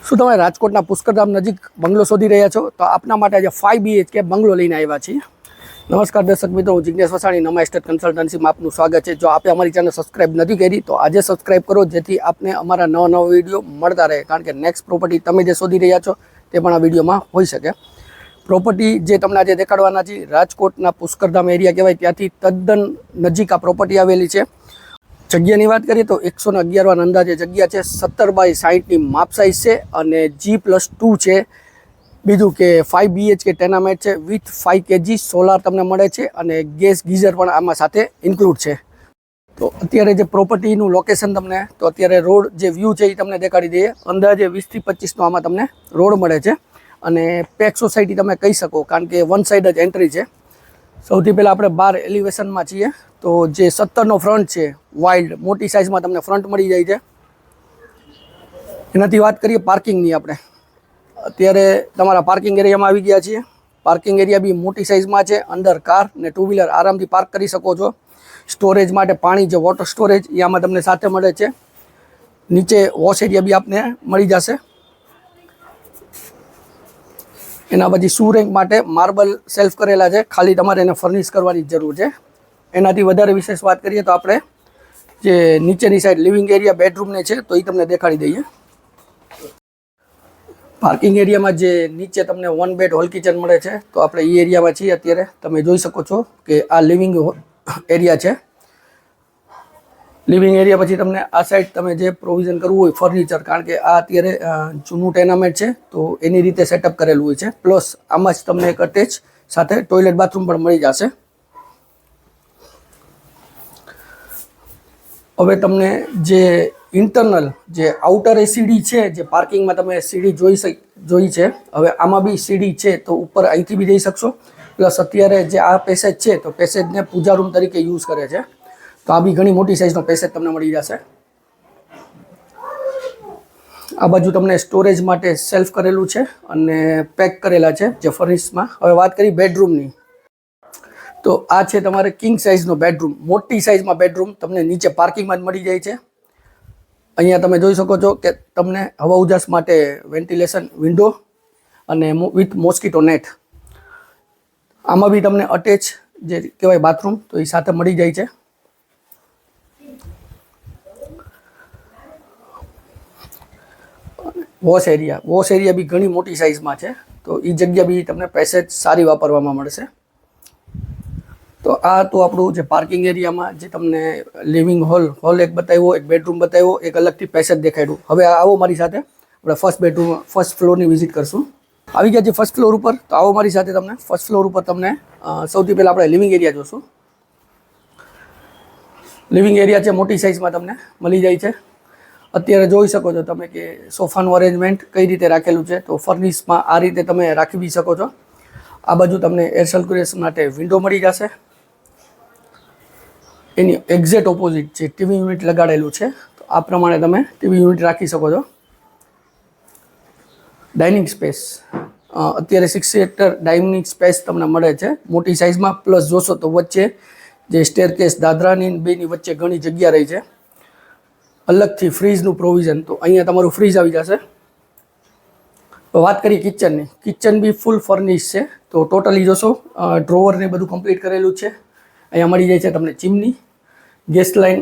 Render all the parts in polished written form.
શું તમે રાજકોટના પુષ્કરધામ નજીક બંગલો શોધી રહ્યા છો? તો આપના માટે આજે 5 BHK બંગલો લઈને આવ્યા છીએ. નમસ્કાર દર્શક મિત્રો, હું જિગ્નેશ વસાણી, નમા એસ્ટેટ કન્સલ્ટન્સીમાં આપનું સ્વાગત છે. જો આપે અમારી ચેનલ સબસ્ક્રાઇબ નથી કરી તો આજે સબસ્ક્રાઇબ કરો, જેથી આપને અમારા નવા વિડીયો મળતા રહે. કારણ કે નેક્સ્ટ પ્રોપર્ટી તમે જે શોધી રહ્યા છો તે પણ આ વિડીયોમાં હોઈ શકે. પ્રોપર્ટી જે તમને આજે દેખાડવાના છે, રાજકોટના પુષ્કરધામ એરિયા કહેવાય, ત્યાંથી તદ્દન નજીક આ પ્રોપર્ટી આવેલી છે. જગ્યાની વાત કરીએ તો 111 અંદાજે જગ્યા છે. 17 બાય 60ની માપ સાઇઝ છે અને G+2 છે. બીજું કે 5 BHK ટેનામેન્ટ છે વિથ 5 kg સોલાર તમને મળે છે અને ગેસ ગીઝર પણ આમાં સાથે ઇન્ક્લુડ છે. તો અત્યારે જે પ્રોપર્ટીનું લોકેશન તમને, તો અત્યારે રોડ જે વ્યૂ છે એ તમને દેખાડી દઈએ. અંદાજે 20 થી 25નો આમાં તમને રોડ મળે છે અને પેક સોસાયટી તમે કહી શકો, કારણ કે વન સાઇડ જ એન્ટ્રી છે. સૌથી પહેલાં આપણે બહાર એલિવેશનમાં છીએ. તો જે 17નો ફ્રન્ટ છે, વાઇલ્ડ મોટી સાઇઝમાં તમને ફ્રન્ટ મળી જાય છે. એનાથી વાત કરીએ પાર્કિંગની, આપણે અત્યારે તમારા પાર્કિંગ એરિયામાં આવી ગયા છીએ. પાર્કિંગ એરિયા બી મોટી સાઇઝમાં છે. અંદર કાર ને ટુ વ્હીલર આરામથી પાર્ક કરી શકો છો. સ્ટોરેજ માટે પાણી, જે વોટર સ્ટોરેજ, એ આમાં તમને સાથે મળે છે. નીચે વોશ એરિયા બી આપને મળી જશે. એના પછી શૂ રેન્ક માટે માર્બલ સેલ્ફ કરેલા છે, ખાલી તમારે એને ફર્નિશ કરવાની જરૂર છે. એનાથી વધારે વિશેષ વાત કરીએ તો આપણે જે નીચેની સાઈડ લિવિંગ એરિયા બેડરૂમને છે, તો એ તમને દેખાડી દઈએ. પાર્કિંગ એરિયામાં જે નીચે તમને 1 બેડ હોલ કિચન મળે છે, તો આપણે એ એરિયામાં છીએ અત્યારે. તમે જોઈ શકો છો કે આ લિવિંગ એરિયા છે. લિવિંગ એરિયા પછી તમને આ સાઈડ તમે જે પ્રોવિઝન કરવું હોય ફર્નિચર, કારણ કે આ અત્યારે જૂનું ટેનામેન્ટ છે, તો એની રીતે સેટઅપ કરેલું હોય છે. પ્લસ આમાં જ તમને એક અટેચ સાથે ટોયલેટ બાથરૂમ પણ મળી જશે. હવે તમને જે ઇન્ટરનલ જે આઉટર સીડી છે, જે પાર્કિંગમાં તમે સીડી જોઈ છે, હવે આમાં બી સીડી છે, તો ઉપર અહીંથી બી જઈ શકશો. પ્લસ અત્યારે જે આ પેસેજ છે, તો પેસેજને પૂજા રૂમ તરીકે યુઝ કરે છે. તો આ બી ઘણી મોટી સાઇઝનો પેસેજ તમને મળી જશે. આ બાજુ તમને સ્ટોરેજ માટે સેલ્ફ કરેલું છે અને પેક કરેલા છે જે ફર્નિશમાં. હવે વાત કરી બેડરૂમની, તો આ છે તમારે કિંગ સાઇઝનો બેડરૂમ. મોટી સાઇઝમાં બેડરૂમ તમને નીચે પાર્કિંગમાં જ મળી જાય છે. અહીંયા તમે જોઈ શકો છો કે તમને હવા ઉજાસ માટે વેન્ટિલેશન વિન્ડો અને વિથ મોસ્કીટો નેટ. આમાં બી તમને અટેચ જે કહેવાય બાથરૂમ, તો એ સાથે મળી જાય છે. વોશ એરિયા બી ઘણી મોટી સાઇઝમાં છે, તો એ જગ્યા બી તમને પેસેજ સારી વાપરવામાં મળશે. તો આ તો આપણું જે પાર્કિંગ એરિયામાં જે તમને લિવિંગ હોલ એક બતાવ્યો, એક બેડરૂમ બતાવ્યો, એક અલગથી પેસેજ દેખાડ્યું. હવે આવો મારી સાથે, આપણે ફર્સ્ટ ફ્લોરની વિઝિટ કરશું. આવી ગયા છે ફર્સ્ટ ફ્લોર ઉપર, તો આવો મારી સાથે. તમને ફર્સ્ટ ફ્લોર ઉપર તમને સૌથી પહેલાં આપણે લિવિંગ એરિયા જોશું. લિવિંગ એરિયા છે, મોટી સાઇઝમાં તમને મળી જાય છે. અત્યારે જોઈ શકો છો તમે કે સોફાનું અરેન્જમેન્ટ કઈ રીતે રાખેલું છે, તો ફર્નિશમાં આ રીતે તમે રાખી બી શકો છો. આ બાજુ તમને એર સર્ક્યુલેશન માટે વિન્ડો મળી જશે. એની એક્ઝેક્ટ ઓપોઝિટ જે ટીવી યુનિટ લગાડેલું છે, તો આ પ્રમાણે તમે ટીવી યુનિટ રાખી શકો છો. ડાઇનિંગ સ્પેસ, અત્યારે 6 સીટર ડાઇનિંગ સ્પેસ તમને મળે છે મોટી સાઇઝમાં. પ્લસ જોશો તો વચ્ચે જે સ્ટેરકેસ, દાદરાની બેની વચ્ચે ઘણી જગ્યા રહી છે. અલગથી ફ્રીજનું પ્રોવિઝન, તો અહીંયા તમારું ફ્રીજ આવી જશે. તો વાત કરીએ કિચનની, કિચન બી ફૂલ ફર્નિશ છે. તો ટોટલી જોશો ડ્રોવરને બધું કમ્પ્લીટ કરેલું છે. અહીંયા મળી જાય છે તમને ચીમની, ગેસ લાઇન,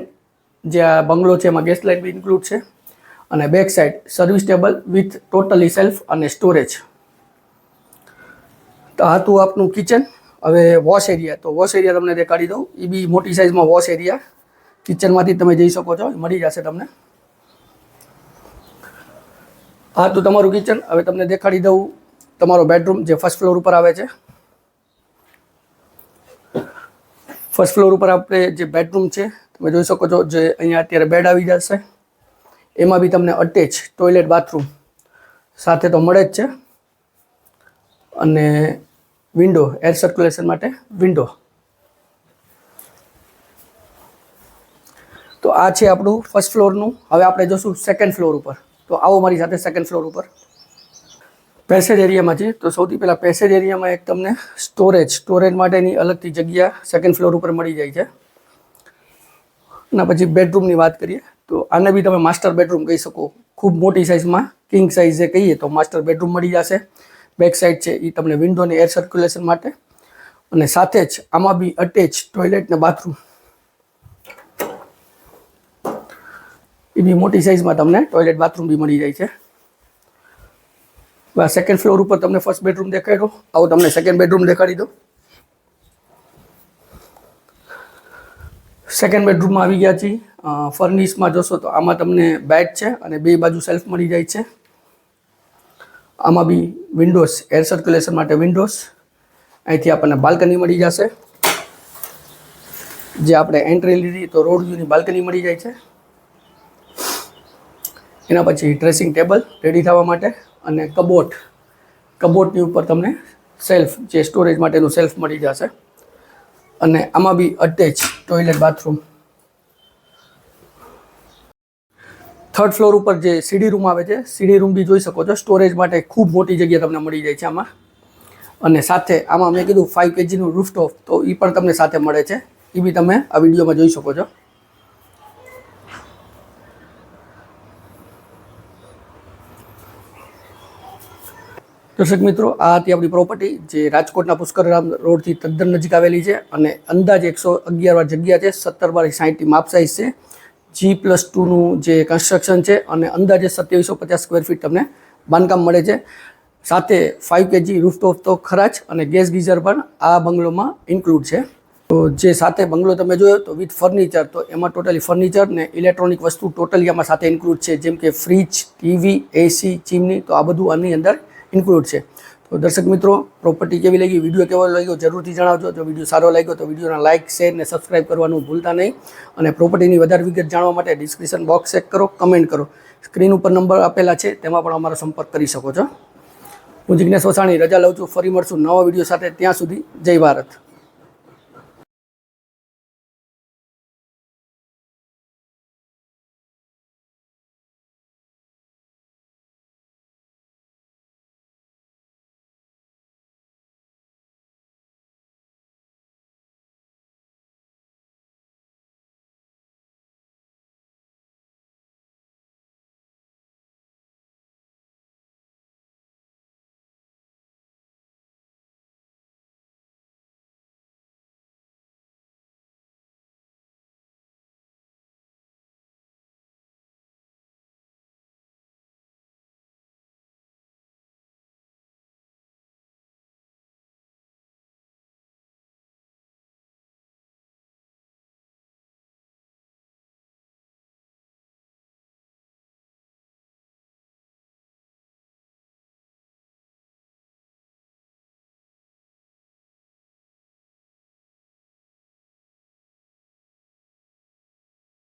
જે આ બંગલો છે એમાં ગેસ લાઇન બી ઇન્ક્લુડ છે. અને back side service table with totally self અને સ્ટોરેજ. તો આ હતું આપનું કિચન. હવે વોશ એરિયા, તો વોશ એરિયા તમને દેખાડી દઉં. એ બી મોટી સાઇઝમાં વોશ એરિયા કિચનમાંથી તમે જઈ શકો છો, મળી જશે તમને. હા, તો તમારું કિચન. હવે તમને દેખાડી દઉં તમારો બેડરૂમ, જે ફર્સ્ટ ફ્લોર ઉપર આવે છે. ફર્સ્ટ ફ્લોર ઉપર આપણે જે બેડરૂમ છે, તમે જોઈ શકો છો, જે અહીંયા અત્યારે બેડ આવી જશે. એમાં બી તમને અટેચ ટોયલેટ બાથરૂમ સાથે તો મળે જ છે. અને વિન્ડો, એર સર્ક્યુલેશન માટે વિન્ડો. તો આ છે આપણું ફર્સ્ટ ફ્લોરનું. હવે આપણે જોશું સેકન્ડ ફ્લોર ઉપર. તો આવો મારી સાથે સેકન્ડ ફ્લોર ઉપર. પેસેજ એરિયામાં છે, તો સૌથી પહેલાં પેસેજ એરિયામાં એક તમને સ્ટોરેજ માટેની અલગથી જગ્યા સેકન્ડ ફ્લોર ઉપર મળી જાય છે. અને પછી બેડરૂમની વાત કરીએ, તો આને બી તમે માસ્ટર બેડરૂમ કહી શકો. ખૂબ મોટી સાઇઝમાં કિંગ સાઇઝ જે કહીએ તો માસ્ટર બેડરૂમ મળી જશે. બેક સાઇડ છે એ તમને વિન્ડોની એર સર્ક્યુલેશન માટે, અને સાથે જ આમાં બી અટેચ ટોયલેટ ને બાથરૂમ, એ બી મોટી સાઇઝમાં તમને ટોયલેટ બાથરૂમ બી મળી જાય છે. સેકન્ડ ફ્લોર ઉપર તમને ફર્સ્ટ બેડરૂમ દેખાડ્યો, આવું તમને સેકન્ડ બેડરૂમ દેખાડી દો. સેકન્ડ બેડરૂમમાં આવી ગયા છીએ. ફર્નિશમાં જોશો તો આમાં તમને બેડ છે અને બે બાજુ સેલ્ફ મળી જાય છે. આમાં બી વિન્ડોઝ એર સર્ક્યુલેશન માટે વિન્ડોઝ, અહીંથી આપણને બાલ્કની મળી જશે. જે આપણે એન્ટ્રી લીધી તો રોડ વ્યૂની બાલ્કની મળી જાય છે. એના પછી ડ્રેસિંગ ટેબલ રેડી થવા માટે, અને કબોર્ડની ઉપર તમને સેલ્ફ, જે સ્ટોરેજ માટેનું સેલ્ફ મળી જશે. અને આમાં બી attach toilet bathroom. Third floor ઉપર જે સીડી રૂમ આવે છે, સીડી રૂમ બી જોઈ શકો છો. સ્ટોરેજ માટે ખૂબ મોટી જગ્યા તમને મળી જાય છે આમાં. અને સાથે આમાં મેં કીધું 5 kgનું રૂફટોપ, તો એ પણ તમને સાથે મળે છે. એ બી તમે આ વિડીયોમાં જોઈ શકો છો. દર્શક મિત્રો, આ હતી આપણી પ્રોપર્ટી, જે રાજકોટના પુષ્કરરામ રોડથી તદ્દન નજીક આવેલી છે. અને અંદાજે 111 વાર જગ્યા છે, 17x60 માપ સાઇઝ છે. G+2નું જે કન્સ્ટ્રક્શન છે, અને અંદાજે 2750 સ્ક્વેર ફીટ તમને બાંધકામ મળે છે. સાથે 5 kg રૂફટોપ તો ખરા જ, અને ગેસ ગીઝર પણ આ બંગલોમાં ઇન્ક્લુડ છે. તો જે સાથે બંગલો તમે જોયો તો વિથ ફર્નિચર, તો એમાં ટોટલી ફર્નિચર ને ઇલેક્ટ્રોનિક વસ્તુ ટોટલી આમાં સાથે ઇન્ક્લુડ છે. જેમ કે ફ્રીજ, ટીવી, એસી, ચીમની, તો આ બધું આની અંદર ઇન્ક્લુડ છે. તો દર્શક મિત્રો, પ્રોપર્ટી કેવી લાગી, વિડીયો કેવો લાગ્યો જરૂરથી જણાવજો. જો વિડીયો સારો લાગ્યો તો વિડીયોના લાઇક, શેર ને સબસ્ક્રાઇબ કરવાનું ભૂલતા નહીં. અને પ્રોપર્ટીની વધારે વિગત જાણવા માટે ડિસ્ક્રિપ્શન બોક્સ ચેક કરો, કમેન્ટ કરો. સ્ક્રીન ઉપર નંબર આપેલા છે, તેમાં પણ અમારો સંપર્ક કરી શકો છો. હું જિગ્નેશ વસાણી રજા લઉં છું. ફરી મળશું નવા વિડીયો સાથે. ત્યાં સુધી જય ભારત.